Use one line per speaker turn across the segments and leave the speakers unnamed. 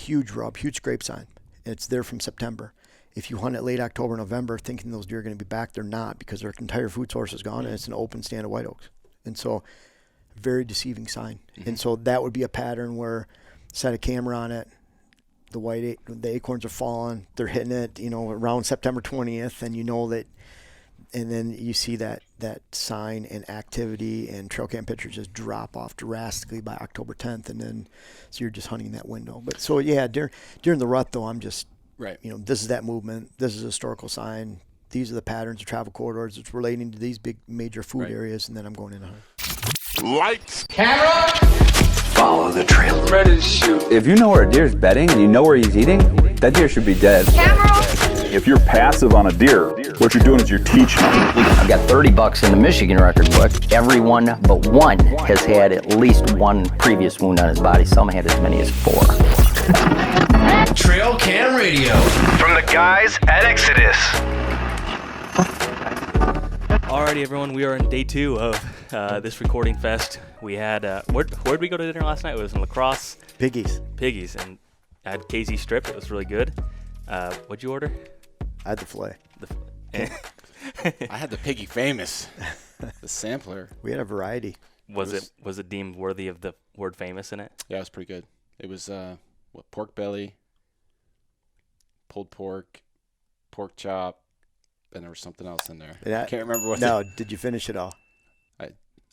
huge rub, huge scrape sign. It's there from September. If you hunt it late October, November, thinking those deer are going to be back, they're not, because their entire food source is gone, and it's an open stand of white oaks. And so, very deceiving sign. And so that would be a pattern where set a camera on it, the acorns are falling, they're hitting it, around September 20th, and that, and then you see that sign and activity and trail cam pictures just drop off drastically by October 10th, and then so you're just hunting that window. But so yeah, during the rut though, I'm just
right.
This is that movement. This is a historical sign. These are the patterns of travel corridors. It's relating to these big major food areas, and then I'm going in to hunt.
Lights,
camera,
follow the trail.
ready to shoot.
If you know where a deer's bedding and you know where he's eating, that deer should be dead.
Camera.
If you're passive on a deer, what you're doing is you're teaching them.
I've got 30 bucks in the Michigan record book. Everyone but one has had at least one previous wound on his body. Some had as many as 4.
Trail Cam Radio from the guys at Exodus.
Alrighty, everyone, we are in day 2 of this recording fest. We had where'd we go to dinner last night? It was in La Crosse.
Piggies,
and I had KZ strip. It was really good. What'd you order?
I had the filet.
I had the Piggy Famous, the sampler.
We had a variety.
Was it deemed worthy of the word famous in it?
Yeah, it was pretty good. It was pork belly, pulled pork, pork chop, and there was something else in there. I can't remember what.
No, did you finish it all?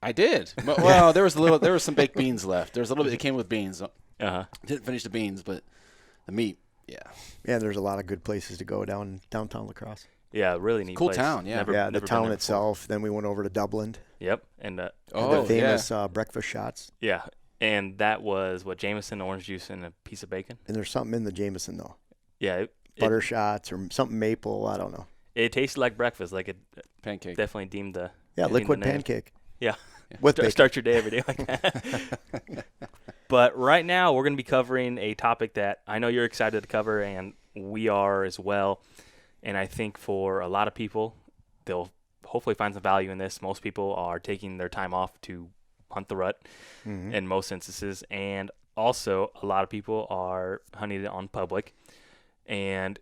I did. Well, there was some baked beans left. There was a little bit. It came with beans. Didn't finish the beans, but the meat. Yeah.
Yeah, there's a lot of good places to go downtown La Crosse.
Yeah, really neat.
Cool
place.
town. Yeah.
Never
the town itself. Then we went over to Dublin.
Yep, and
the famous breakfast shots.
Yeah, and that was Jameson, orange juice, and a piece of bacon.
And there's something in the Jameson though.
Yeah,
butter shots or something maple. I don't know.
It tasted like breakfast, like a
pancake.
Definitely deemed the
liquid pancake.
Yeah,
with
start your day every day like that. But right now we're going to be covering a topic that I know you're excited to cover, and we are as well. And I think for a lot of people, they'll hopefully find some value in this. Most people are taking their time off to hunt the rut in most instances, and also a lot of people are hunting it on public, and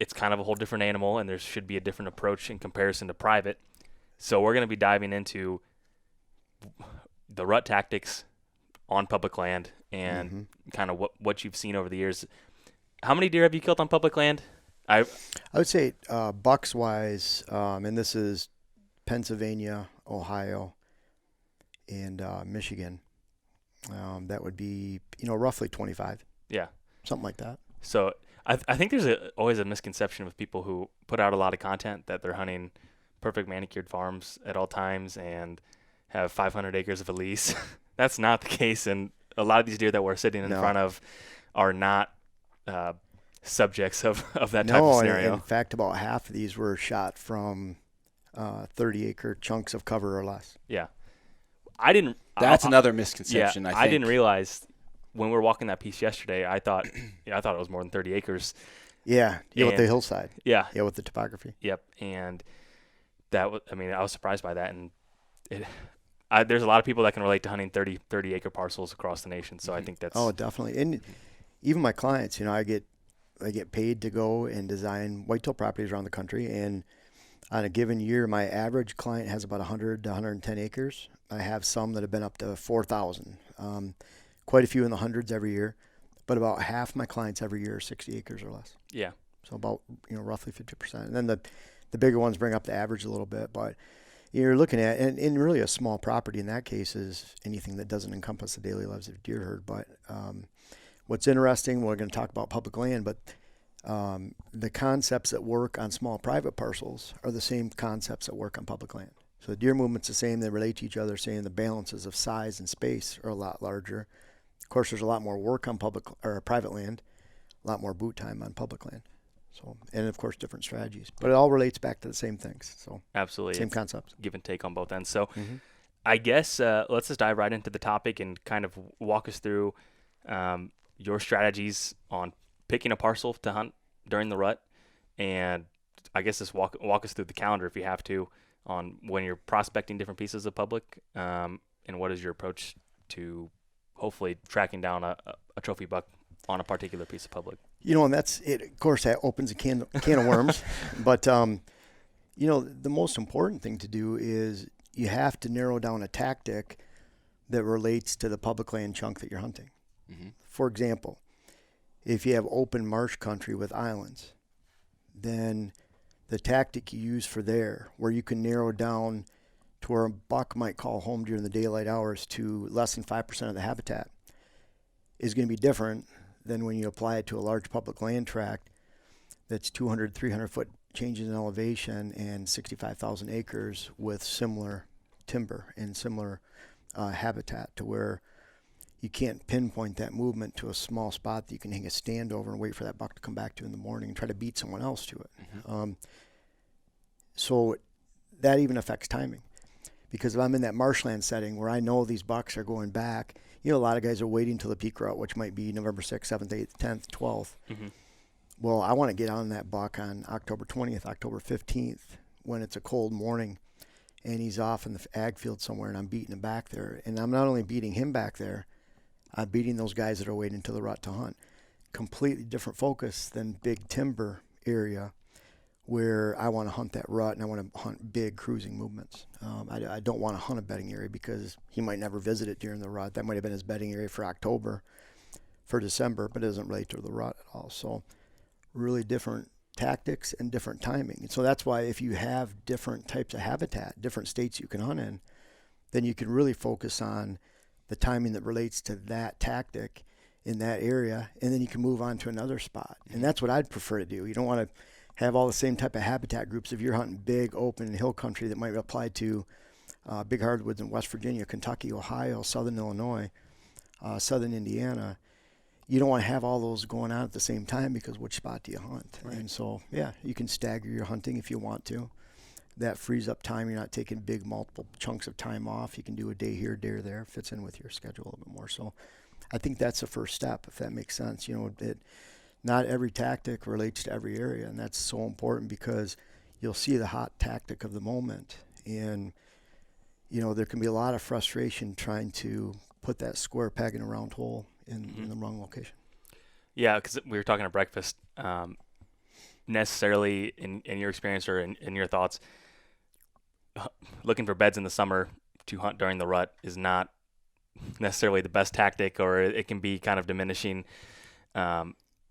it's kind of a whole different animal, and there should be a different approach in comparison to private. So we're going to be diving into the rut tactics on public land and kind of what you've seen over the years. How many deer have you killed on public land?
I would say bucks wise, and this is Pennsylvania, Ohio, and Michigan. That would be roughly 25.
Yeah,
something like that.
So I think there's always a misconception with people who put out a lot of content that they're hunting perfect manicured farms at all times and have 500 acres of a lease. That's not the case, and a lot of these deer that we're sitting in front of are not subjects of that type of scenario.
In fact, about half of these were shot from 30-acre chunks of cover or less.
Yeah. That's
another misconception, I think.
I didn't realize when we were walking that piece yesterday, I thought it was more than 30 acres.
Yeah, with the hillside.
Yeah.
Yeah, with the topography.
Yep, and I was surprised by that, and there's a lot of people that can relate to hunting 30-acre parcels across the nation, so I think that's...
Oh, definitely. And even my clients, I get paid to go and design whitetail properties around the country, and on a given year, my average client has about 100 to 110 acres. I have some that have been up to 4,000. Quite a few in the hundreds every year, but about half my clients every year are 60 acres or less.
Yeah.
So about, roughly 50%. And then the bigger ones bring up the average a little bit, but you're looking at, and really a small property in that case is anything that doesn't encompass the daily lives of deer herd. But what's interesting, we're going to talk about public land, but the concepts that work on small private parcels are the same concepts that work on public land. So the deer movement's the same, they relate to each other, saying the balances of size and space are a lot larger. Of course, there's a lot more work on public or private land, a lot more boot time on public land. So, and of course, different strategies, but it all relates back to the same things. So,
absolutely,
same concepts.
Give and take on both ends. So, I guess let's just dive right into the topic and kind of walk us through your strategies on picking a parcel to hunt during the rut, and I guess just walk us through the calendar if you have to on when you're prospecting different pieces of public, and what is your approach to hopefully tracking down a trophy buck on a particular piece of public.
And that's it. Of course, that opens a can of worms. But, the most important thing to do is you have to narrow down a tactic that relates to the public land chunk that you're hunting. Mm-hmm. For example, if you have open marsh country with islands, then the tactic you use for there, where you can narrow down to where a buck might call home during the daylight hours to less than 5% of the habitat, is going to be different than when you apply it to a large public land tract that's 200, 300 foot changes in elevation and 65,000 acres with similar timber and similar habitat, to where you can't pinpoint that movement to a small spot that you can hang a stand over and wait for that buck to come back to in the morning and try to beat someone else to it. Mm-hmm. So that even affects timing. Because if I'm in that marshland setting where I know these bucks are going back, a lot of guys are waiting till the peak rut, which might be November 6th, 7th, 8th, 10th, 12th. Mm-hmm. Well, I want to get on that buck on October 20th, October 15th, when it's a cold morning and he's off in the ag field somewhere and I'm beating him back there. And I'm not only beating him back there, I'm beating those guys that are waiting until the rut to hunt. Completely different focus than big timber area, where I want to hunt that rut and I want to hunt big cruising movements. I don't want to hunt a bedding area because he might never visit it during the rut. That might have been his bedding area for October, for December, but it doesn't relate to the rut at all. So really different tactics and different timing. And so that's why if you have different types of habitat, different states you can hunt in, then you can really focus on the timing that relates to that tactic in that area, and then you can move on to another spot. And that's what I'd prefer to do. You don't want to have all the same type of habitat groups if you're hunting big open hill country that might apply to big hardwoods in West Virginia, Kentucky, Ohio, southern Illinois, southern Indiana. You don't want to have all those going on at the same time, because which spot do you hunt? Right. And so, you can stagger your hunting if you want to. That frees up time. You're not taking big multiple chunks of time off. You can do a day here, a day there. Fits in with your schedule a little bit more. So I think that's the first step, if that makes sense. Not every tactic relates to every area, and that's so important, because you'll see the hot tactic of the moment, and there can be a lot of frustration trying to put that square peg in a round hole in the wrong location.
Yeah, because we were talking at breakfast. Necessarily, in your experience or in your thoughts, looking for beds in the summer to hunt during the rut is not necessarily the best tactic, or it can be kind of diminishing.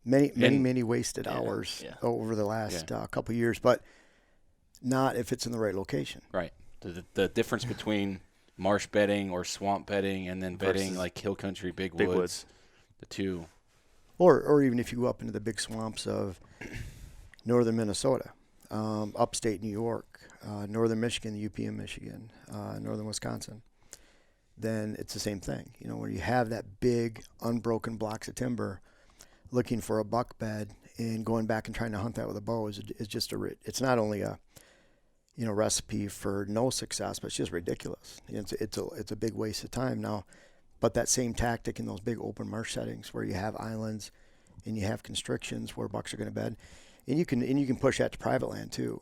Many wasted hours over the last couple of years, but not if it's in the right location.
Right. The difference between marsh bedding or swamp bedding and then bedding
Versus
like hill country, big woods, the two.
Or even if you go up into the big swamps of northern Minnesota, upstate New York, northern Michigan, the UP in Michigan, northern Wisconsin, then it's the same thing. Where you have that big unbroken blocks of timber, looking for a buck bed and going back and trying to hunt that with a bow is just it's not only a recipe for no success, but it's just ridiculous. It's a big waste of time now. But that same tactic in those big open marsh settings where you have islands and you have constrictions where bucks are going to bed, and you can push that to private land too.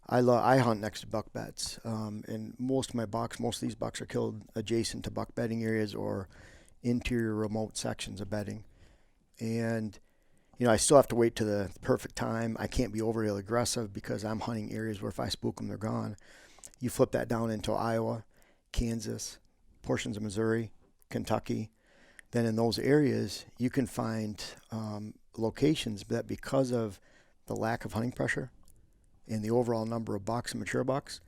I hunt next to buck beds, and most of these bucks are killed adjacent to buck bedding areas or interior remote sections of bedding. And I still have to wait to the perfect time. I can't be overly aggressive because I'm hunting areas where if I spook them, they're gone. You flip that down into Iowa, Kansas, portions of Missouri, Kentucky. Then in those areas, you can find locations that, because of the lack of hunting pressure and the overall number of bucks and mature bucks,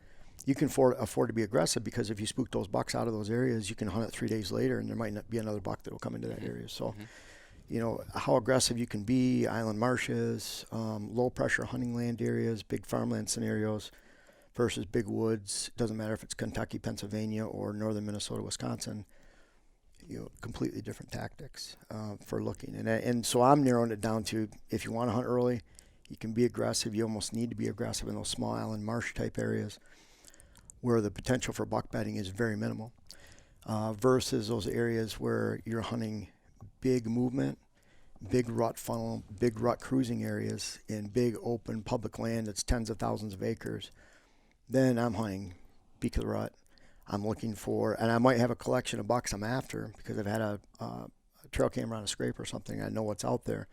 you can afford to be aggressive, because if you spook those bucks out of those areas, you can hunt it 3 days later and there might not be another buck that will come into that area. So, how aggressive you can be, island marshes, low pressure hunting land areas, big farmland scenarios versus big woods. Doesn't matter if it's Kentucky, Pennsylvania, or northern Minnesota, Wisconsin. Completely different tactics for looking. And so I'm narrowing it down to, if you want to hunt early, you can be aggressive. You almost need to be aggressive in those small island marsh type areas where the potential for buck bedding is very minimal, versus those areas where you're hunting big movement, big rut funnel, big rut cruising areas in big open public land that's tens of thousands of acres. Then I'm hunting peak of the rut. I'm looking for, and I might have a collection of bucks I'm after because I've had a trail camera on a scrape or something, I know what's out there.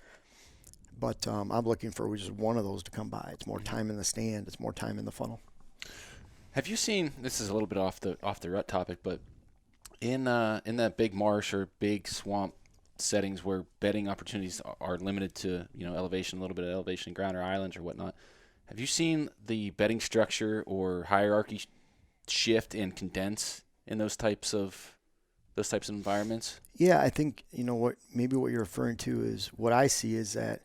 But I'm looking for just one of those to come by. It's more time in the stand. It's more time in the funnel.
Have you seen? This is a little bit off the rut topic, but in that big marsh or big swamp settings where bedding opportunities are limited to elevation, a little bit of elevation, ground or islands or whatnot, have you seen the bedding structure or hierarchy shift and condense in those types of environments?
Yeah, I think what you're referring to is what I see is that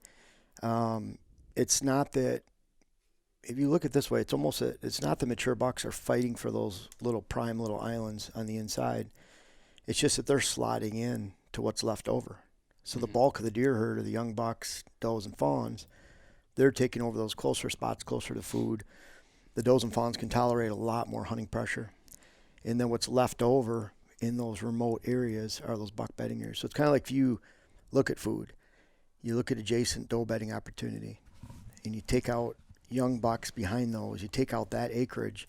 it's not that. If you look at it this way, it's not the mature bucks are fighting for those little prime little islands on the inside. It's just that they're slotting in to what's left over. So the bulk of the deer herd are the young bucks, does, and fawns. They're taking over those closer spots, closer to food. The does and fawns can tolerate a lot more hunting pressure. And then what's left over in those remote areas are those buck bedding areas. So it's kind of like if you look at food, you look at adjacent doe bedding opportunity, and you take out young bucks behind those, you take out that acreage,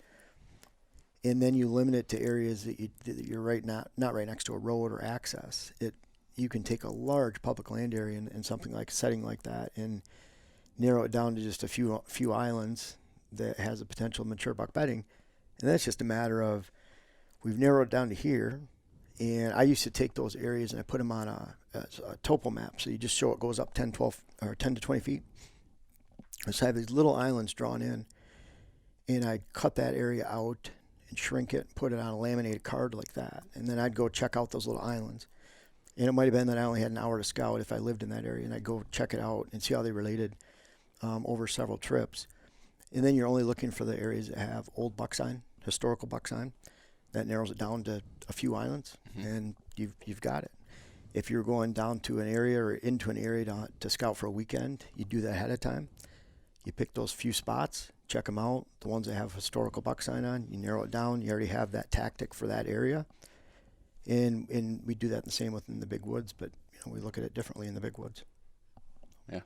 and then you limit it to areas that you're not right next to a road or access. You can take a large public land area in something like a setting like that and narrow it down to just a few islands that has a potential mature buck bedding. And that's just a matter of, we've narrowed it down to here, and I used to take those areas and I put them on a topo map. So you just show it goes up 10 to 20 feet. So I have these little islands drawn in, and I'd cut that area out and shrink it and put it on a laminated card like that. And then I'd go check out those little islands. And it might have been that I only had an hour to scout if I lived in that area, and I'd go check it out and see how they related over several trips. And then you're only looking for the areas that have old buck sign, historical buck sign. That narrows it down to a few islands, and you've got it. If you're going down to an area or into an area to scout for a weekend, you do that ahead of time. You pick those few spots, check them out. The ones that have historical buck sign on, you narrow it down. You already have that tactic for that area. And we do that the same within the big woods, but we look at it differently in the big woods.
Yeah,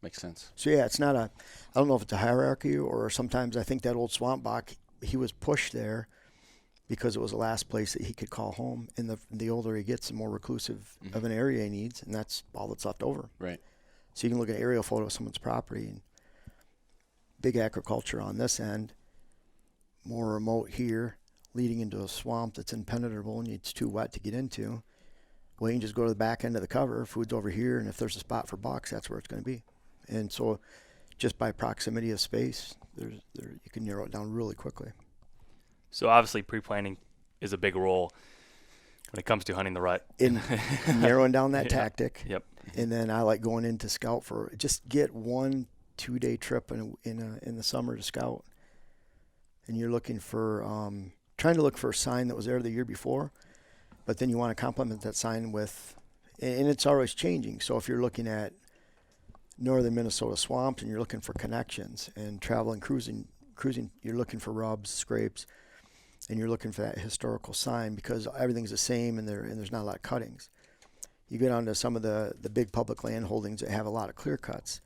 makes sense.
So yeah, it's not I don't know if it's a hierarchy, or sometimes I think that old swamp buck, he was pushed there because it was the last place that he could call home. And the older he gets, the more reclusive of an area he needs, and that's all that's left over.
Right.
So you can look at an aerial photo of someone's property, and big agriculture on this end, more remote here, leading into a swamp that's impenetrable and it's too wet to get into. Well, you can just go to the back end of the cover, food's over here, and if there's a spot for bucks, that's where it's going to be. And so just by proximity of space, you can narrow it down really quickly.
So obviously pre-planning is a big role when it comes to hunting the rut.
In narrowing down that tactic.
Yep.
And then I like going in to scout for, just get 1-2 day trip in the summer to scout. And you're looking for, trying to look for a sign that was there the year before, but then you want to complement that sign with, and it's always changing. So if you're looking at northern Minnesota swamps and you're looking for connections and traveling, cruising, you're looking for rubs, scrapes, and you're looking for that historical sign because everything's the same and there's not a lot of cuttings. You get onto some of the big public land holdings that have a lot of clear cuts,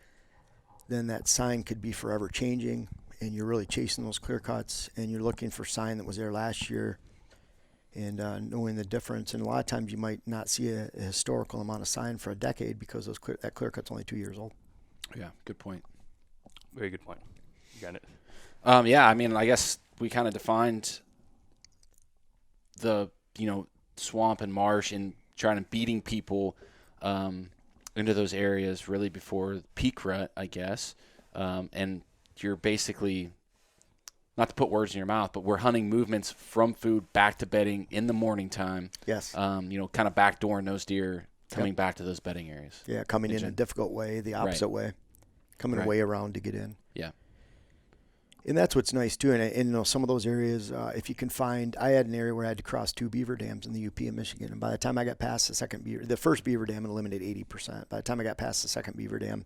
then that sign could be forever changing, and you're really chasing those clear cuts, and you're looking for sign that was there last year and knowing the difference. And a lot of times you might not see a historical amount of sign for a decade because that clear cut's only 2 years old.
Yeah, good point.
Very good point. You got it.
Yeah, I mean, I guess we kind of defined the, swamp and marsh and trying to beating people into those areas really before peak rut, I guess. And you're basically, not to put words in your mouth, but we're hunting movements from food back to bedding in the morning time.
Yes.
Kind of backdooring those deer coming back to those bedding areas.
Yeah, coming in a difficult way, the opposite way, coming away around to get in.
Yeah.
And that's what's nice too. And some of those areas, if you can find, I had an area where I had to cross 2 beaver dams in the UP in Michigan. And by the time I got past the first beaver dam, it eliminated 80%. By the time I got past the second beaver dam,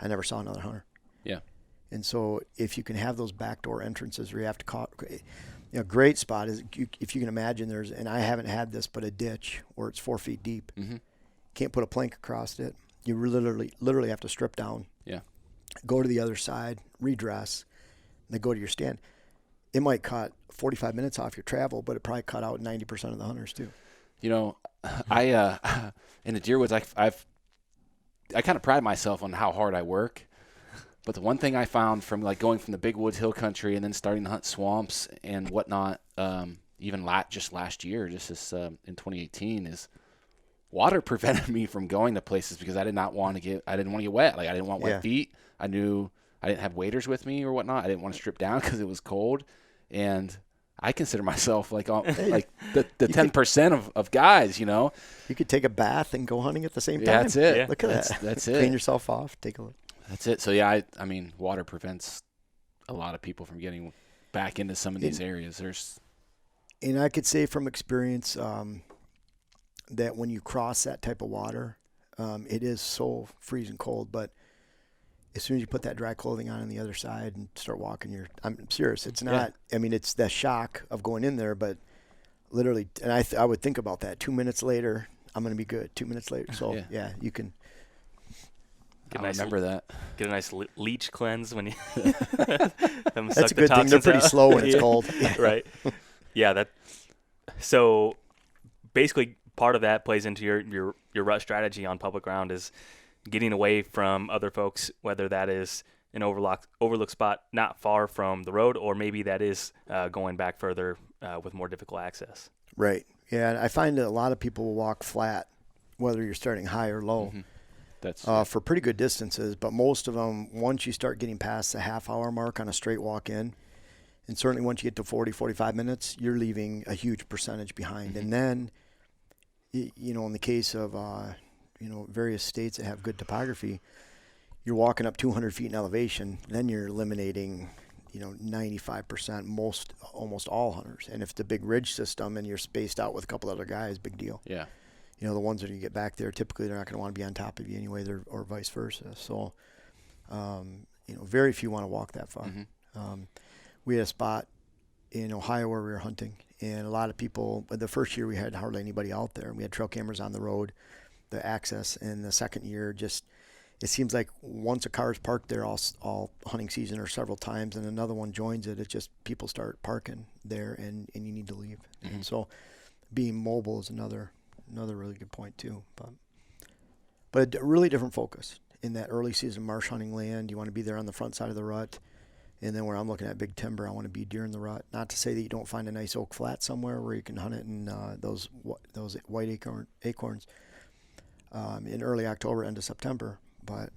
I never saw another hunter.
Yeah.
And so if you can have those backdoor entrances where you have to a great spot is if you can imagine and I haven't had this, but a ditch where it's 4 feet deep. Mm-hmm. Can't put a plank across it. You literally have to strip down.
Yeah.
Go to the other side, redress, then go to your stand. It might cut 45 minutes off your travel, but it probably cut out 90% of the hunters too.
You know, I in the deer woods, I kind of pride myself on how hard I work. But the one thing I found from like going from the big woods hill country and then starting to hunt swamps and whatnot, even just last year, just this in 2018, is water prevented me from going to places because I didn't want to get wet. Like I didn't want wet feet. I knew I didn't have waders with me or whatnot. I didn't want to strip down because it was cold. And I consider myself like the 10% of guys, you know.
You could take a bath and go hunting at the same time.
Yeah, that's it.
Yeah.
Look at that.
That's it.
Clean yourself off. Take a look.
That's it. So, yeah, I mean, water prevents a lot of people from getting back into some of these areas.
And I could say from experience that when you cross that type of water, it is so freezing cold. But as soon as you put that dry clothing on the other side and start walking, I'm serious. It's not, I mean, it's the shock of going in there, but literally, and I would think about that. 2 minutes later, I'm going to be good. 2 minutes later. So, yeah you can.
Remember that.
Get a nice leech cleanse when you.
That's a good thing. They're pretty slow when it's cold.
Right. Yeah. So basically, part of that plays into your rut strategy on public ground is getting away from other folks, whether that is an overlook spot not far from the road, or maybe that is going back further with more difficult access.
Right. Yeah. And I find that a lot of people will walk flat, whether you're starting high or low.
Mm-hmm. That's
for pretty good distances, but most of them, once you start getting past the half-hour mark on a straight walk in, and certainly once you get to 40, 45 minutes, you're leaving a huge percentage behind.
Mm-hmm.
And then, in the case of, various states that have good topography, you're walking up 200 feet in elevation, then you're eliminating, 95% almost all hunters. And if it's a big ridge system and you're spaced out with a couple other guys, big deal.
Yeah.
The ones that you get back there, typically they're not going to want to be on top of you anyway, or vice versa. So, very few want to walk that far.
Mm-hmm.
We had a spot in Ohio where we were hunting, and a lot of people, the first year we had hardly anybody out there. We had trail cameras on the road, the access, and the second year it seems like once a car is parked there all hunting season or several times and another one joins it, just people start parking there and you need to leave.
Mm-hmm.
And so being mobile is another really good point too, but a really different focus in that early season marsh hunting land. You want to be there on the front side of the rut, and then where I'm looking at big timber, I want to be deer in the rut. Not to say that you don't find a nice oak flat somewhere where you can hunt it in those white acorns in early October, end of September. But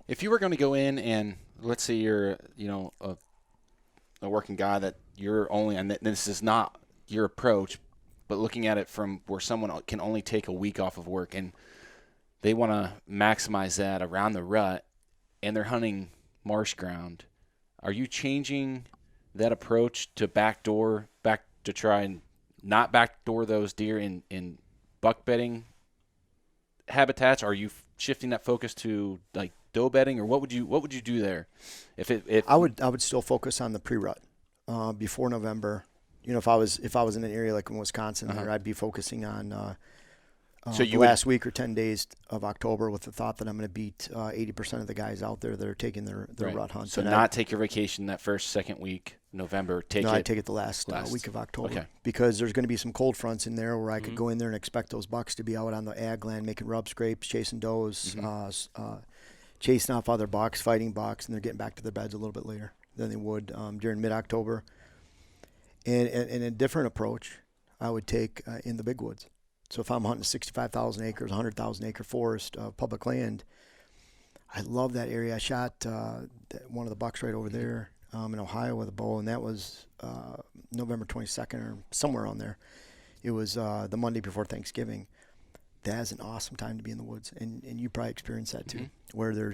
if you were going to go in and let's say you're a working guy that you're only, and this is not your approach, but looking at it from where someone can only take a week off of work and they want to maximize that around the rut and they're hunting marsh ground, are you changing that approach to try and not backdoor those deer in buck bedding habitats? Are you shifting that focus to like doe bedding, or what would you do there? If
I would still focus on the pre-rut before November. If I was in an area like in Wisconsin, there, I'd be focusing on the last week or 10 days of October with the thought that I'm going to beat 80% of the guys out there that are taking their rut hunt.
So take your vacation that second week, November.
I take it the last week of October, because there's going to be some cold fronts in there where I could go in there and expect those bucks to be out on the ag land making rub scrapes, chasing does, chasing off other bucks, fighting bucks, and they're getting back to their beds a little bit later than they would during mid-October. And a different approach I would take in the big woods. So if I'm hunting 65,000 acres, 100,000 acre forest of public land, I love that area. I shot one of the bucks right over there in Ohio with a bow, and that was November 22nd or somewhere on there. It was the Monday before Thanksgiving. That is an awesome time to be in the woods, and you probably experienced that too, where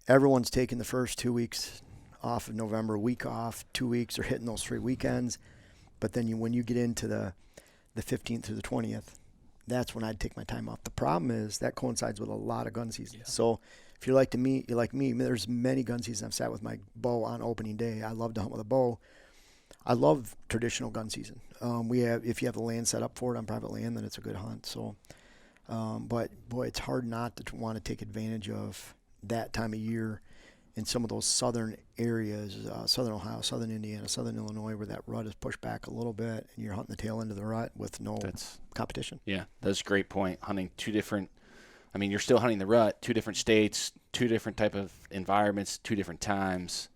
everyone's taking the first 2 weeks off of November, week off, 2 weeks, or hitting those 3 weekends. But then when you get into the 15th through the 20th, that's when I'd take my time off. The problem is that coincides with a lot of gun seasons. Yeah. So if you're like me, there's many gun seasons I've sat with my bow on opening day. I love to hunt with a bow. I love traditional gun season. If you have the land set up for it on private land, then it's a good hunt. So, but boy, it's hard not to want to take advantage of that time of year in some of those southern areas, southern Ohio, southern Indiana, southern Illinois, where that rut is pushed back a little bit, and you're hunting the tail end of the rut with no competition.
Yeah, that's a great point. Hunting two different, I mean, you're still hunting the rut, two different states, two different type of environments, two different times,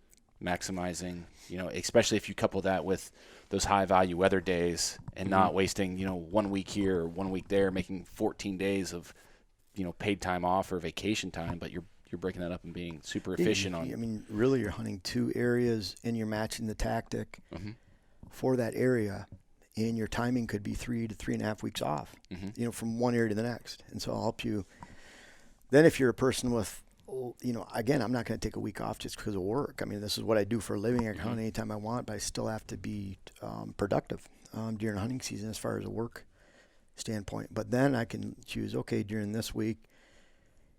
maximizing, especially if you couple that with those high value weather days and not wasting, 1 week here or 1 week there, making 14 days of, paid time off or vacation time, but you're breaking that up and being super efficient on.
I mean, really, you're hunting two areas and you're matching the tactic for that area, and your timing could be 3 to 3.5 weeks off, from one area to the next. And so I'll help you. Then if you're a person with, again, I'm not going to take a week off just because of work. I mean, this is what I do for a living. I can hunt anytime I want, but I still have to be productive during hunting season as far as a work standpoint. But then I can choose, okay, during this week,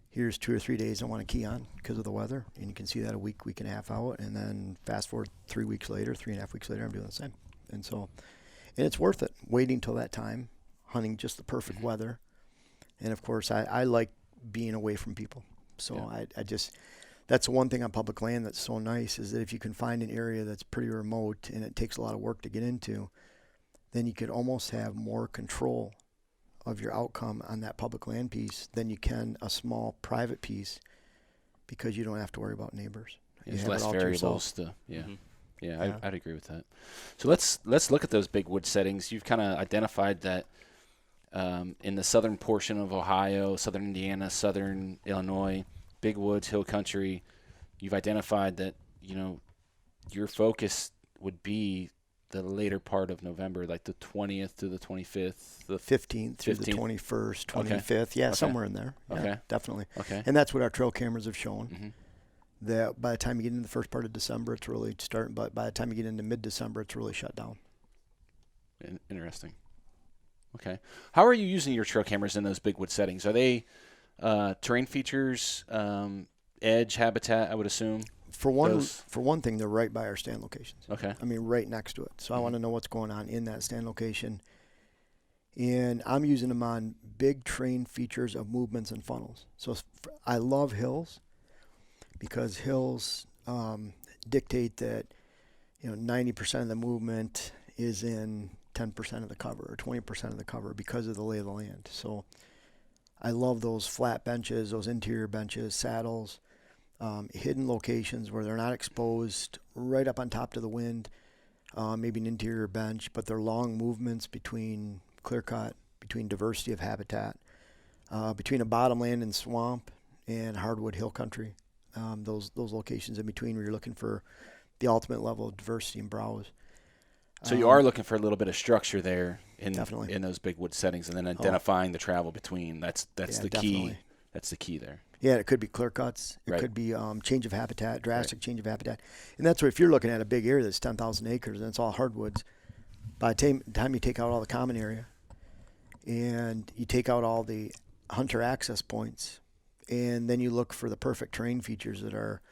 here's 2 or 3 days I want to key on because of the weather. And you can see that a week and a half out. And then fast forward 3 weeks later, 3.5 weeks later, I'm doing the same. And so, and it's worth it waiting till that time, hunting just the perfect weather. And of course, I like being away from people. So I just, that's the one thing on public land that's so nice, is that if you can find an area that's pretty remote and it takes a lot of work to get into, then you could almost have more control of your outcome on that public land piece than you can a small private piece, because you don't have to worry about neighbors.
There's less variables to, I'd agree with that. So let's look at those big wood settings. You've kind of identified that in the southern portion of Ohio, southern Indiana, southern Illinois, big woods, hill country, you've identified that, your focus would be the later part of November, like the 20th to the 25th, the
15th through the 21st, 25th. Somewhere in there. Yeah, definitely.
Okay.
And that's what our trail cameras have shown. That by the time you get into the first part of December, it's really starting. But by the time you get into mid-December, it's really shut down.
Interesting. Okay. How are you using your trail cameras in those big wood settings? Are they terrain features, edge habitat, I would assume?
For one thing, they're right by our stand locations.
Okay.
I mean, right next to it. So I want to know what's going on in that stand location. And I'm using them on big terrain features of movements and funnels. So I love hills, because hills dictate that 90% of the movement is in 10% of the cover or 20% of the cover because of the lay of the land. So I love those flat benches, those interior benches, saddles, hidden locations where they're not exposed right up on top to the wind, maybe an interior bench, but they're long movements between clear cut, between diversity of habitat, between a bottomland and swamp and hardwood hill country. Those locations in between where you're looking for the ultimate level of diversity and browse.
So you are looking for a little bit of structure there in those big wood settings, and then identifying the travel between. That's the key.
Definitely.
That's the key there.
Yeah, it could be clear cuts. It could be change of habitat, drastic change of habitat. And that's what, if you're looking at a big area that's 10,000 acres and it's all hardwoods, by the time you take out all the common area and you take out all the hunter access points, and then you look for the perfect terrain features that are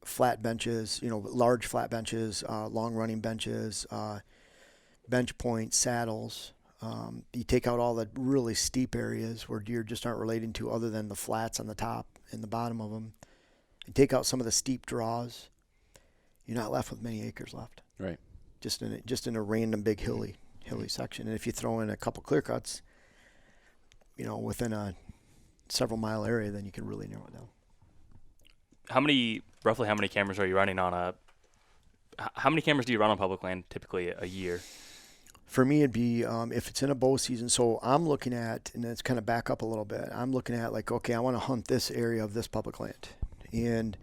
flat benches, large flat benches, long running benches, bench points, saddles. You take out all the really steep areas where deer just aren't relating to, other than the flats on the top and the bottom of them. You take out some of the steep draws, you're not left with many acres left.
Right.
Just in a random big hilly section. And if you throw in a couple clear cuts, within a several mile area, then you can really narrow it down.
Roughly how many cameras are you running on how many cameras do you run on public land typically a year?
For me, it'd be if it's in a bow season. So I'm looking at, and let's kind of back up a little bit. I'm looking at okay, I want to hunt this area of this public land, and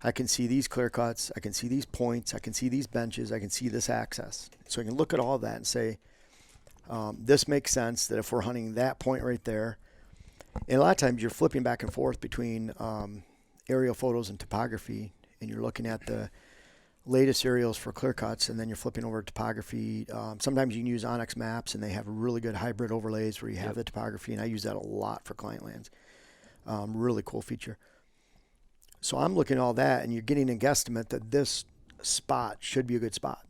I can see these clear cuts, I can see these points, I can see these benches, I can see this access. So I can look at all that and say, this makes sense that if we're hunting that point right there, and a lot of times you're flipping back and forth between aerial photos and topography, and you're looking at the latest aerials for clear cuts, and then you're flipping over to topography. Sometimes you can use Onyx maps, and they have really good hybrid overlays where you have the topography, and I use that a lot for client lands. Really cool feature. So I'm looking at all that, and you're getting a guesstimate that this spot should be a good spot.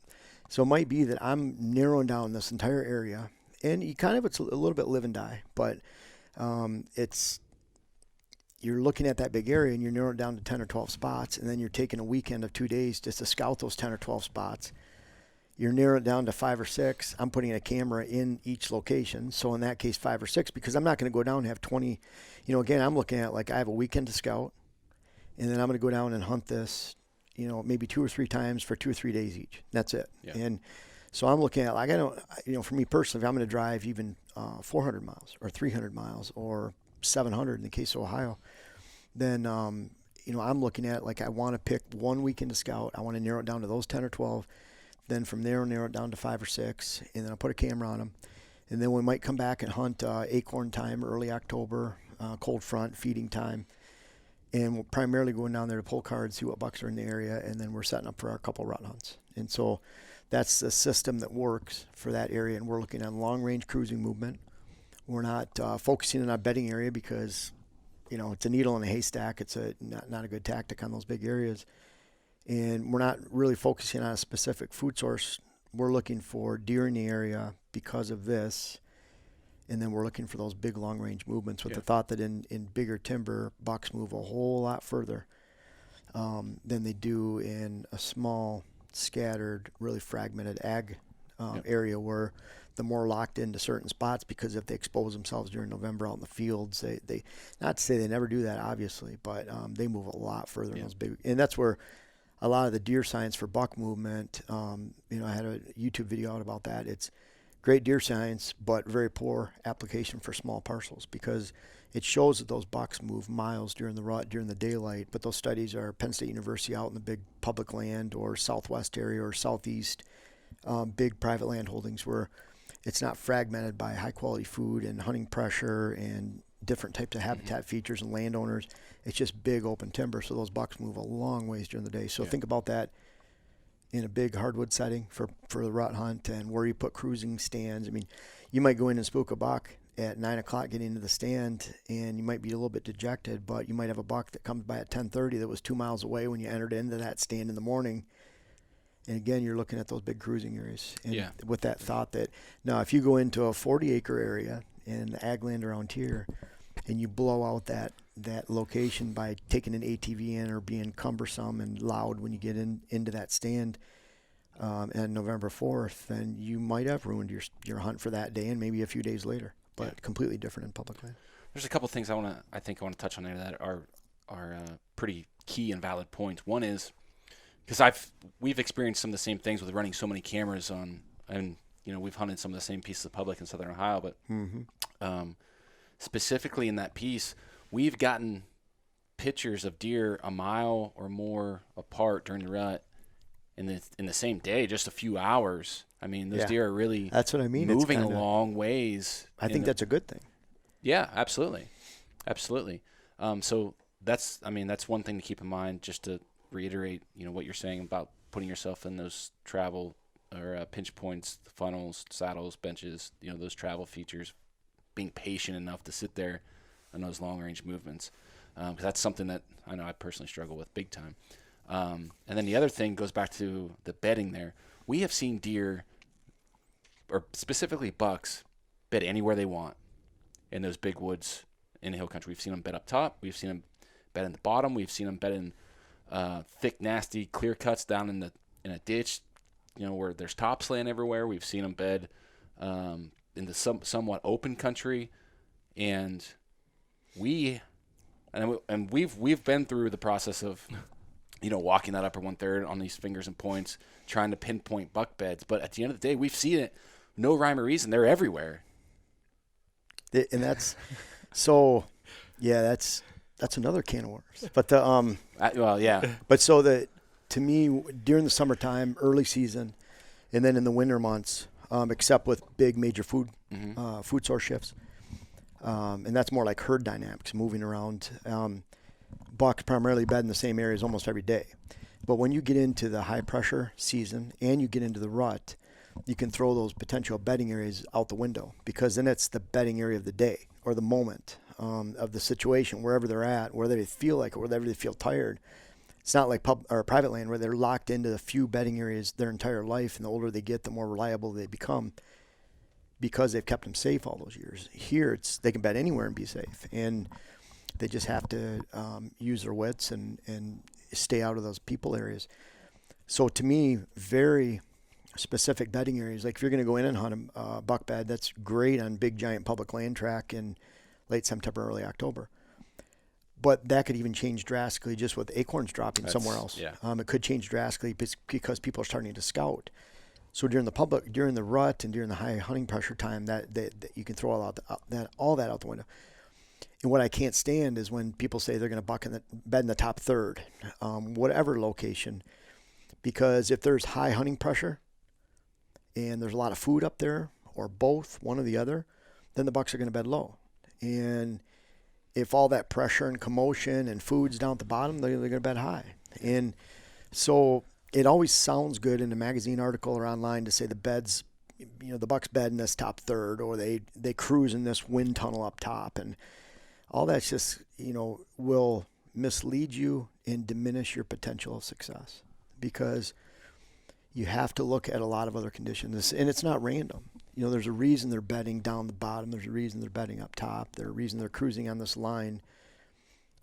So it might be that I'm narrowing down this entire area, and it's a little bit live and die, but it's you're looking at that big area and you're narrowing it down to 10 or 12 spots, and then you're taking a weekend of 2 days just to scout those 10 or 12 spots. You're narrowing it down to 5 or 6. I'm putting a camera in each location. So in that case, 5 or 6, because I'm not going to go down and have 20. Again, I'm looking at like I have a weekend to scout, and then I'm going to go down and hunt this, maybe 2 or 3 times for 2 or 3 days each. That's it. Yeah. And so I'm looking at, like, I don't, for me personally, if I'm going to drive even 400 miles or 300 miles or 700 in the case of Ohio, then, I'm looking at, like, I want to pick one weekend to scout. I want to narrow it down to those 10 or 12. Then from there, narrow it down to 5 or 6, and then I'll put a camera on them. And then we might come back and hunt acorn time, early October, cold front, feeding time. And we're primarily going down there to pull cards, see what bucks are in the area, and then we're setting up for our couple rut hunts. And so that's the system that works for that area, and we're looking at long-range cruising movement. We're not focusing on our bedding area because, it's a needle in a haystack. It's not a good tactic on those big areas. And we're not really focusing on a specific food source. We're looking for deer in the area because of this. And then we're looking for those big long-range movements with the thought that in bigger timber, bucks move a whole lot further than they do in a small, scattered, really fragmented ag area where they're more locked into certain spots, because if they expose themselves during November out in the fields, they not to say they never do that, obviously, but they move a lot further in those big. And that's where a lot of the deer science for buck movement, I had a YouTube video out about that. It's great deer science, but very poor application for small parcels, because it shows that those bucks move miles during the rut, during the daylight. But those studies are Penn State University out in the big public land or southwest area or southeast, big private land holdings where it's not fragmented by high quality food and hunting pressure and different types of habitat features and landowners. It's just big open timber, so those bucks move a long ways during the day. So think about that in a big hardwood setting for the rut hunt, and where you put cruising stands. I mean, you might go in and spook a buck at 9 o'clock, get into the stand, and you might be a little bit dejected, but you might have a buck that comes by at 10:30 that was 2 miles away when you entered into that stand in the morning. And again, you're looking at those big cruising areas. And with that thought that, now if you go into a 40-acre area in the ag land around here, and you blow out that location by taking an ATV in or being cumbersome and loud when you get into that stand on November 4th, then you might have ruined your hunt for that day and maybe a few days later, but completely different in public land.
There's a couple of things I think I want to touch on there that are pretty key and valid points. One is, because we've experienced some of the same things with running so many cameras on, and we've hunted some of the same pieces of public in Southern Ohio, but specifically in that piece, we've gotten pictures of deer a mile or more apart during the rut in the same day, just a few hours. I mean, those deer are really
that's what I mean.
Moving a long ways.
I think that's a good thing.
Yeah, absolutely. So that's one thing to keep in mind, just to reiterate, what you're saying about putting yourself in those travel or pinch points, the funnels, saddles, benches, those travel features, being patient enough to sit there on those long-range movements, because that's something that I know I personally struggle with big time. And then the other thing goes back to the bedding there. We have seen deer, or specifically bucks, bed anywhere they want in those big woods in the hill country. We've seen them bed up top. We've seen them bed in the bottom. We've seen them bed in thick, nasty clear cuts down in a ditch, where there's topsland everywhere. We've seen them bed in the somewhat open country, and we've been through the process of walking that upper 1/3 on these fingers and points, trying to pinpoint buck beds. But at the end of the day, we've seen it, no rhyme or reason. They're everywhere.
And that's so, that's another can of worms. But But so to me, during the summertime, early season, and then in the winter months, except with big major food source shifts, and that's more like herd dynamics, moving around. Bucks primarily bed in the same areas almost every day. But when you get into the high pressure season and you get into the rut, you can throw those potential bedding areas out the window, because then it's the bedding area of the day or the moment of the situation, wherever they're at, whether they feel like it, whether they feel tired. It's not like private land where they're locked into a few bedding areas their entire life, and the older they get, the more reliable they become because they've kept them safe all those years. Here, they can bed anywhere and be safe. And They just have to use their wits and stay out of those people areas. So to me, very specific bedding areas. Like if you're going to go in and hunt a buck bed, that's great on big giant public land track in late September, early October. But that could even change drastically just with acorns dropping somewhere else.
Yeah.
It could change drastically because people are starting to scout. So during the rut and during the high hunting pressure time, that you can throw all that out the window. And what I can't stand is when people say they're going to buck in the bed in the top third, whatever location, because if there's high hunting pressure and there's a lot of food up there, or both, one or the other, then the bucks are going to bed low. And if all that pressure and commotion and food's down at the bottom, they're going to bed high. And so it always sounds good in a magazine article or online to say the buck's bed in this top third, or they cruise in this wind tunnel up top. And all that's just, will mislead you and diminish your potential of success, because you have to look at a lot of other conditions. And it's not random. There's a reason they're bedding down the bottom. There's a reason they're bedding up top. There's a reason they're cruising on this line.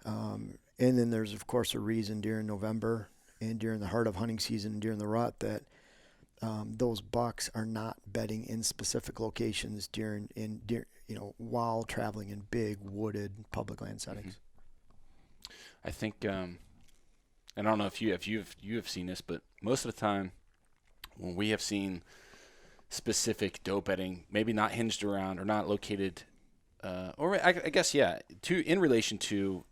And then there's, of course, a reason during November and during the heart of hunting season and during the rut that those bucks are not bedding in specific locations while traveling in big wooded public land settings.
Mm-hmm. I think, and I don't know if you have seen this, but most of the time when we have seen specific doe bedding, maybe not hinged around or not located, or I guess, in relation to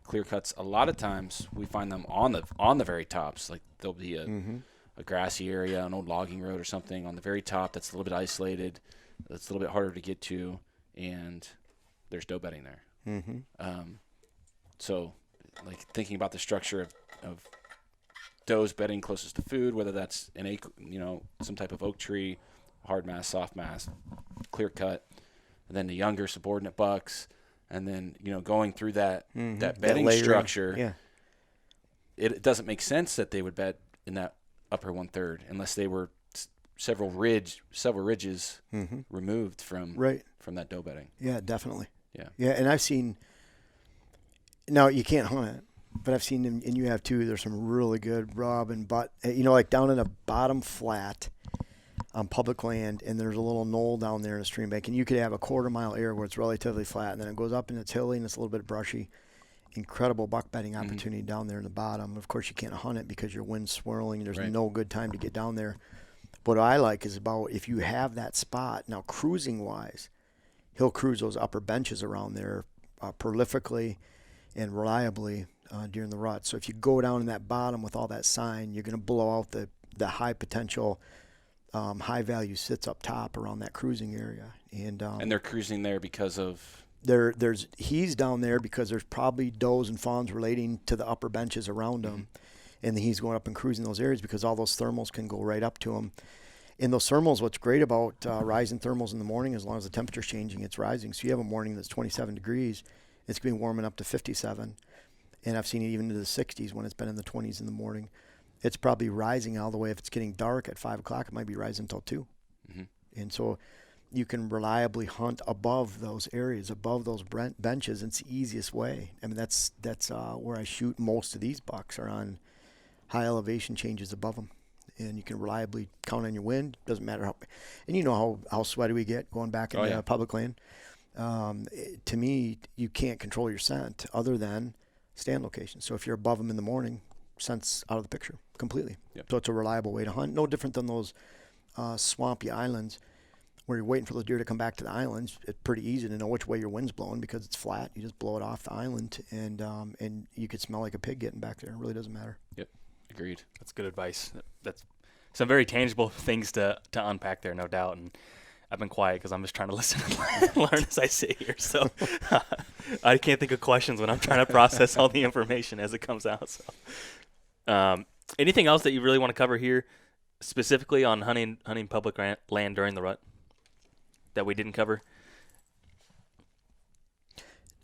clear cuts, a lot of times we find them on the very tops. Like there'll be a grassy area, an old logging road or something on the very top that's a little bit isolated, that's a little bit harder to get to, and there's doe bedding there. Mm-hmm. So like thinking about the structure of does bedding closest to food, whether that's some type of oak tree, hard mass, soft mass, clear cut, and then the younger subordinate bucks, and then going through that bedding structure. It doesn't make sense that they would bed in that upper 1/3 unless they were several ridges removed from that doe bedding. Yeah,
definitely. Yeah, and I've seen. Now you can't hunt it, but I've seen them, and you have too. There's some really good rub and butt. Like down in a bottom flat on public land, and there's a little knoll down there in a stream bank, and you could have a 1/4 mile area where it's relatively flat, and then it goes up and it's hilly and it's a little bit brushy. Incredible buck bedding opportunity down there in the bottom. Of course, you can't hunt it because your wind's swirling. There's no good time to get down there. What I like is about if you have that spot now, cruising wise, he'll cruise those upper benches around there prolifically and reliably during the rut. So if you go down in that bottom with all that sign, you're going to blow out the high potential, high value sits up top around that cruising area. And
they're cruising there because of
he's down there because there's probably does and fawns relating to the upper benches around him, and then he's going up and cruising those areas because all those thermals can go right up to him. And those thermals, what's great about rising thermals in the morning, as long as the temperature's changing, it's rising. So you have a morning that's 27 degrees, it's going to be warming up to 57. And I've seen it even into the 60s when it's been in the 20s in the morning. It's probably rising all the way. If it's getting dark at 5 o'clock, it might be rising until 2. And so you can reliably hunt above those areas, above those benches. It's the easiest way. I mean, that's where I shoot most of these bucks, are on high elevation changes above them. And you can reliably count on your wind. Doesn't matter how, and you know how sweaty we get going back in the public land. To me, you can't control your scent other than stand location. So if you're above them in the morning, scent's out of the picture completely. So it's a reliable way to hunt. No different than those swampy islands where you're waiting for the deer to come back to the islands. It's pretty easy to know which way your wind's blowing because it's flat. You just blow it off the island, and you could smell like a pig getting back there. It really doesn't matter.
Yep, agreed.
That's good advice. That's some very tangible things to unpack there, no doubt. And I've been quiet because I'm just trying to listen and learn as I sit here. So I can't think of questions when I'm trying to process all the information as it comes out. So, anything else that you really want to cover here, specifically on hunting public land during the rut, that we didn't cover?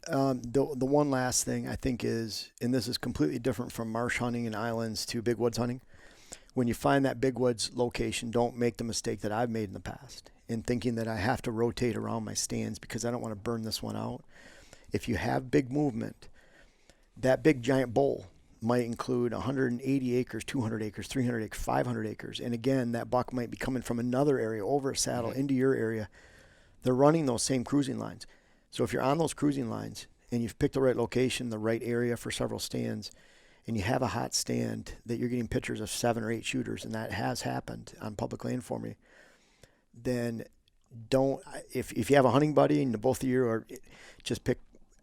The one last thing I think is, and this is completely different from marsh hunting and islands to big woods hunting. When you find that big woods location, don't make the mistake that I've made in the past in thinking that I have to rotate around my stands because I don't want to burn this one out. if you have big movement, that big giant bowl might include 180 acres, 200 acres, 300 acres, 500 acres. And again, that buck might be coming from another area over a saddle into your area. They're running those same cruising lines. So if you're on those cruising lines and you've picked the right location, the right area for several stands, and you have a hot stand that you're getting pictures of 7 or 8 shooters, and that has happened on public land for me, then don't, if you have a hunting buddy and both of you are, just pick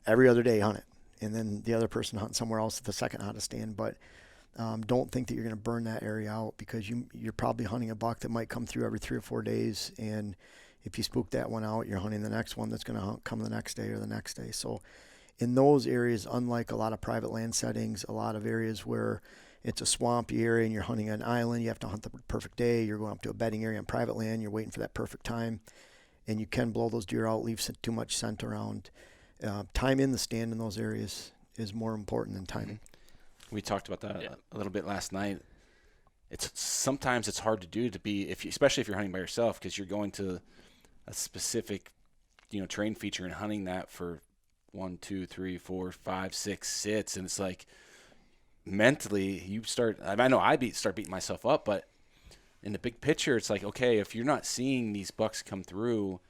every other day, hunt it. And then the other person hunting somewhere else at the second hottest stand. But don't think that you're going to burn that area out, because you're probably hunting a buck that might come through every 3 or 4 days. And if you spook that one out, you're hunting the next one that's going to come the next day or the next day. So in those areas, unlike a lot of private land settings, a lot of areas where it's a swampy area and you're hunting an island, you have to hunt the perfect day. You're going up to a bedding area on private land. You're waiting for that perfect time. And you can blow those deer out, leave too much scent around. Time in the stand in those areas is more important than timing.
We talked about that a little bit last night. Sometimes it's hard to do especially if you're hunting by yourself, because you're going to a specific, terrain feature and hunting that for 1, 2, 3, 4, 5, 6 sits, and it's like mentally you start. I know start beating myself up, but in the big picture, it's like, okay, if you're not seeing these bucks come through,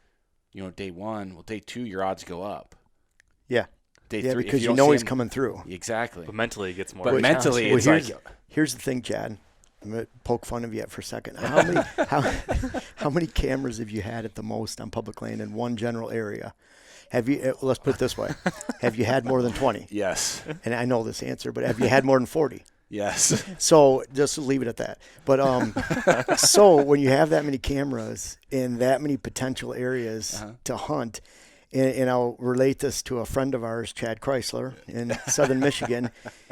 day 1, well, day 2 your odds go up.
Yeah.
Day 3,
because he's coming through.
Exactly.
But mentally it gets more.
But mentally, it's
here's the thing, Chad. I'm gonna poke fun of you for a second. How many cameras have you had at the most on public land in one general area? Have you? Let's put it this way: have you had more than 20?
Yes.
And I know this answer, but have you had more than 40?
Yes.
So just leave it at that. But so when you have that many cameras in that many potential areas to hunt. And I'll relate this to a friend of ours, Chad Chrysler, in southern Michigan.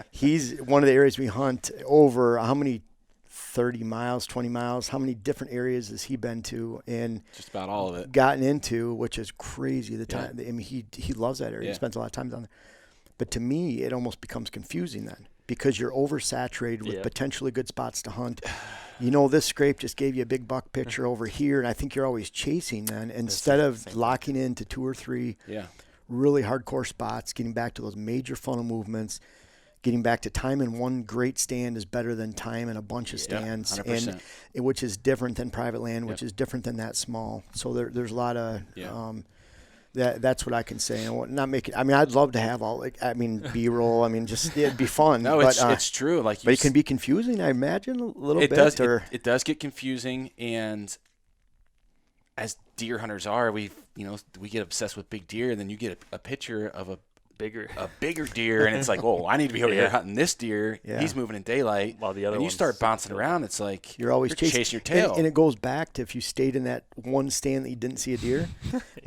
He's one of the areas we hunt over. How many 30 miles, 20 miles? How many different areas has he been to? And
just about all of it.
Gotten into, which is crazy. The time. I mean, he loves that area.
Yeah.
He spends a lot of time down there. But to me, it almost becomes confusing then, because you're oversaturated with potentially good spots to hunt. This scrape just gave you a big buck picture over here, and I think you're always chasing then, instead of locking into 2 or 3 really hardcore spots, getting back to those major funnel movements, getting back to time in one great stand is better than time in a bunch of stands,
100%.
and which is different than private land, which is different than that small. So there's a lot of that's what I can say. And not make it. I mean, I'd love to have B-roll. I mean, just it'd be fun.
No, it's true. But
it can be confusing, I imagine, a little bit.
It does get confusing, and as deer hunters are, we get obsessed with big deer, and then you get a picture of a bigger deer, and it's like, oh, I need to be over here hunting this deer. He's moving in daylight,
while the other
and you start bouncing around. It's like
you're always
chasing your tail,
and it goes back to if you stayed in that one stand that you didn't see a deer,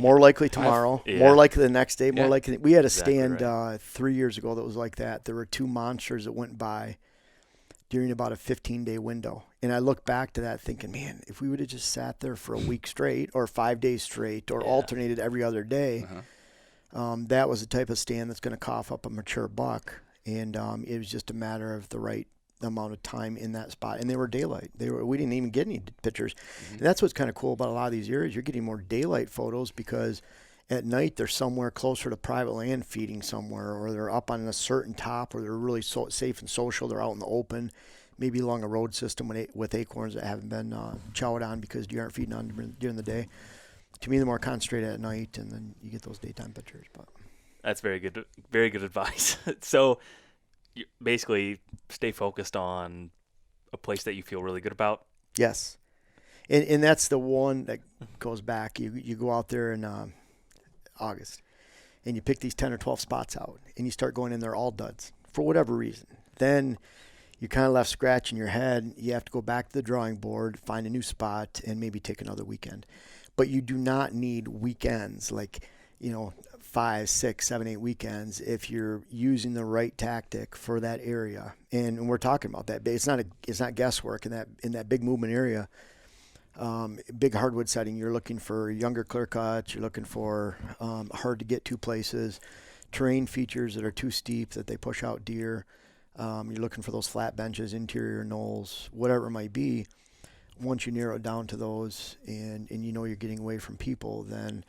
more likely tomorrow, more likely the next day, more likely. We had a stand 3 years ago that was like that. There were 2 monsters that went by during about a 15-day window, and I look back to that thinking, man, if we would have just sat there for a week straight or 5 days straight or alternated every other day. That was the type of stand that's going to cough up a mature buck, and it was just a matter of the right amount of time in that spot. And they were daylight. We didn't even get any pictures. And that's what's kind of cool about a lot of these areas. You're getting more daylight photos, because at night they're somewhere closer to private land feeding somewhere, or they're up on a certain top, or they're really safe and social. They're out in the open, maybe along a road system with acorns that haven't been chowed on because you aren't feeding on during the day. To me, the more concentrated at night, and then you get those daytime pictures. But
that's very good advice. So you basically stay focused on a place that you feel really good about.
Yes, and that's the one that goes back. You go out there in August, and you pick these 10 or 12 spots out, and you start going in there all duds for whatever reason. Then you're kind of left scratching your head. You have to go back to the drawing board, find a new spot, and maybe take another weekend. But you do not need weekends, 5, 6, 7, 8 weekends if you're using the right tactic for that area. And we're talking about that. It's not guesswork in that big movement area. Big hardwood setting, you're looking for younger clear cuts. You're looking for hard to get to places, terrain features that are too steep that they push out deer. You're looking for those flat benches, interior knolls, whatever it might be. Once you narrow it down to those and you're getting away from people, then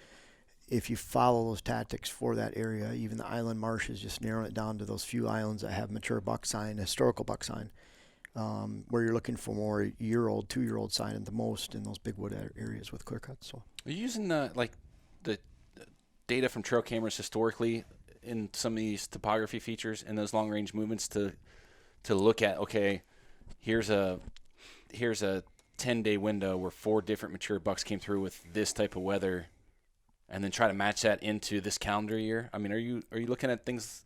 if you follow those tactics for that area, even the island marshes, just narrowing it down to those few islands that have mature buck sign, historical buck sign, where you're looking for more year-old, 2-year-old sign at the most in those big wood areas with clear cuts. So,
are you using the data from trail cameras historically in some of these topography features and those long-range movements to look at? Okay, here's a 10-day window where 4 different mature bucks came through with this type of weather, and then try to match that into this calendar year? I mean, are you looking at things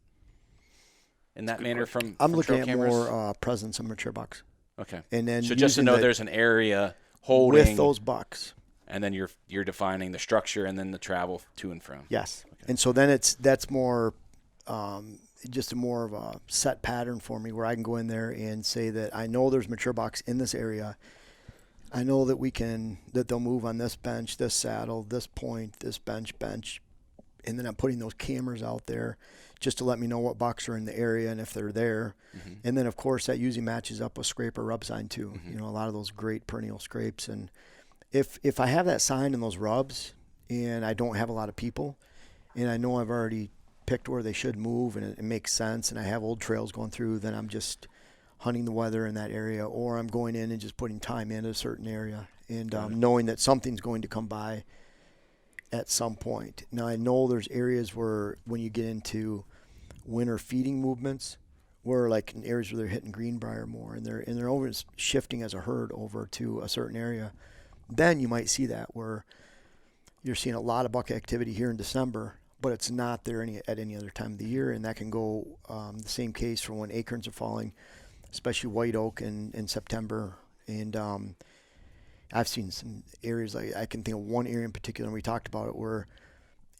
in that manner from
I'm
from
looking
trail
at
cameras?
more presence of mature bucks.
Okay.
And then
So just to
using
know
the-
there's an area holding
with those bucks.
and then you're defining the structure and then the travel to and from.
Yes. And so then that's more just more of a set pattern for me where I can go in there and say that I know there's mature bucks in this area. I know that that they'll move on this bench, this saddle, this point, this bench, and then I'm putting those cameras out there just to let me know what bucks are in the area and if they're there.
Mm-hmm.
And then of course that usually matches up with scrape or rub sign too.
Mm-hmm.
You know, a lot of those great perennial scrapes. And if I have that sign in those rubs and I don't have a lot of people and I know I've already picked where they should move and it makes sense and I have old trails going through, then I'm just hunting the weather in that area, or I'm going in and just putting time into a certain area and knowing that something's going to come by at some point. Now I know there's areas where when you get into winter feeding movements, where like in areas where they're hitting greenbrier more and they're over shifting as a herd over to a certain area, then you might see that where you're seeing a lot of buck activity here in December, but it's not there at any other time of the year, and that can go the same case for when acorns are falling, especially white oak in September. And I've seen some areas, like I can think of one area in particular, and we talked about it, where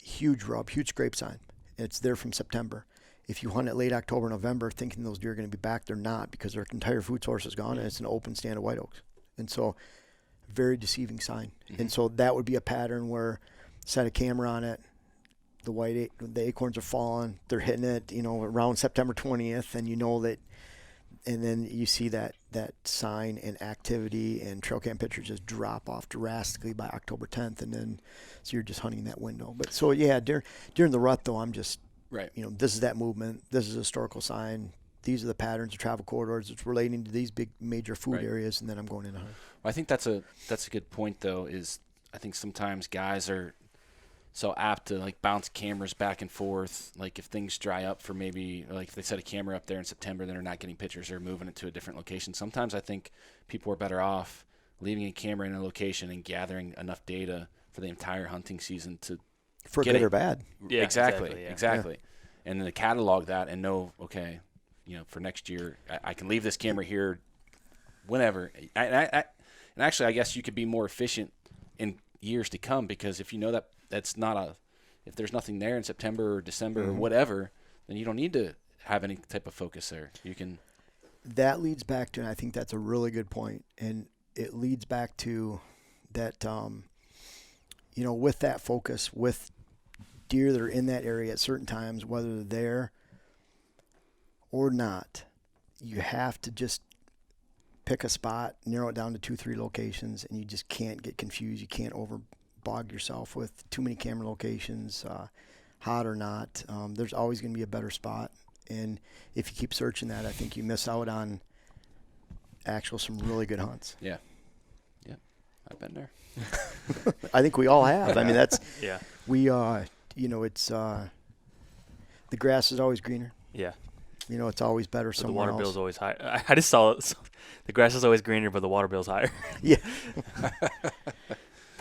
huge rub, huge scrape sign. It's there from September. If you hunt it late October, November, thinking those deer are going to be back, they're not, because their entire food source is gone, and it's an open stand of white oaks. And so, very deceiving sign.
Mm-hmm.
And so that would be a pattern where set a camera on it, the acorns are falling, they're hitting it, around September 20th, and you know that. And then you see that sign and activity and trail cam pictures just drop off drastically by October 10th, and then so you're just hunting that window. But so yeah, during the rut though, I'm just
Right.
This is that movement. This is a historical sign. These are the patterns of travel corridors. It's relating to these big major food
Right.
areas, and then I'm going in a hunt.
Well, I think that's a good point though. Is I think sometimes guys are so apt to like bounce cameras back and forth. Like if things dry up for maybe, like if they set a camera up there in September, then they're not getting pictures or moving it to a different location. Sometimes I think people are better off leaving a camera in a location and gathering enough data for the entire hunting season to
For
get
good
it.
or bad.
Yeah,
exactly.
yeah.
And then to catalog that and know, okay, for next year, I can leave this camera here whenever. And actually, I guess you could be more efficient in years to come, because if you know that that's not if there's nothing there in September or December or whatever, then you don't need to have any type of focus there. You can.
That leads back to, and I think that's a really good point, and it leads back to that, with that focus, with deer that are in that area at certain times, whether they're there or not, you have to just pick a spot, narrow it down to 2-3 locations, and you just can't get confused. You can't overbog yourself with too many camera locations, hot or not. There's always going to be a better spot. And if you keep searching that, I think you miss out on some really good hunts.
Yeah. I've been there.
I think we all have. I mean, that's
Yeah.
we. It's the grass is always greener.
Yeah.
It's always better
But the
somewhere
water
else.
bill's always high. I just saw it. The grass is always greener, but the water bill's higher.
Yeah.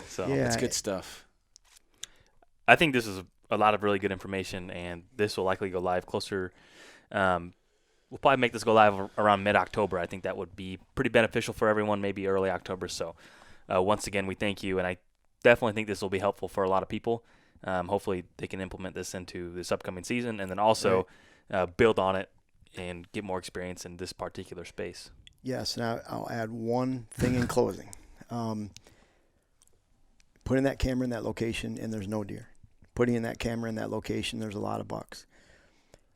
So
Yeah.
That's good stuff.
I think this is a lot of really good information, and this will likely go live closer. We'll probably make this go live around mid-October. I think that would be pretty beneficial for everyone, maybe early October. So once again, we thank you, and I definitely think this will be helpful for a lot of people. Hopefully they can implement this into this upcoming season, and then also build on it and get more experience in this particular space.
Yes, and I'll add one thing in closing. Putting that camera in that location and there's no deer. Putting in that camera in that location, there's a lot of bucks.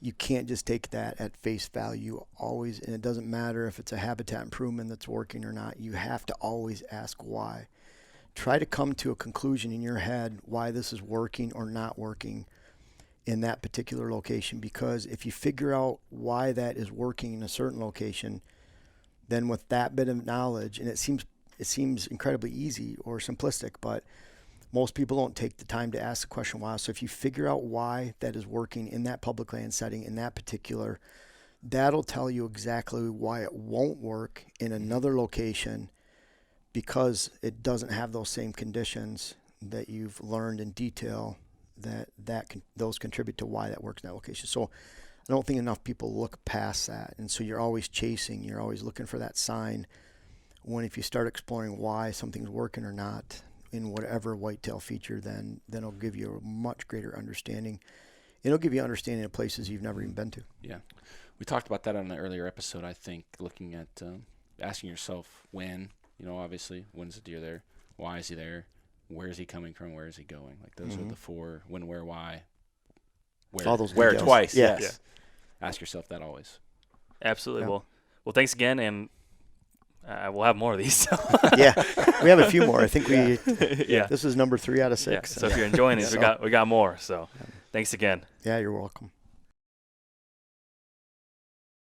You can't just take that at face value always, and it doesn't matter if it's a habitat improvement that's working or not. You have to always ask why. try to come to a conclusion in your head why this is working or not working in that particular location. Because if you figure out why that is working in a certain location, then with that bit of knowledge, and it seems incredibly easy or simplistic, but most people don't take the time to ask the question why. So if you figure out why that is working in that public land setting, in that particular, that'll tell you exactly why it won't work in another location, because it doesn't have those same conditions that you've learned in detail those contribute to why that works in that location. So I don't think enough people look past that. And so you're always chasing, you're always looking for that sign, when if you start exploring why something's working or not in whatever whitetail feature, then it'll give you a much greater understanding. It'll give you understanding of places you've never even been to.
Yeah. We talked about that on an earlier episode, I think, looking at asking yourself when, obviously, when's the deer there? Why is he there? Where is he coming from? Where is he going? Like, those are the 4: when, where, why.
All those
where
details.
twice.
Yeah.
Yes. Ask yourself that always.
Absolutely.
Yeah.
Well, thanks again, and we'll have more of these. So.
Yeah, we have a few more. I think
Yeah.
This is number 3 out of 6.
Yeah. So if you're enjoying these, we got more. So thanks again.
Yeah, you're welcome.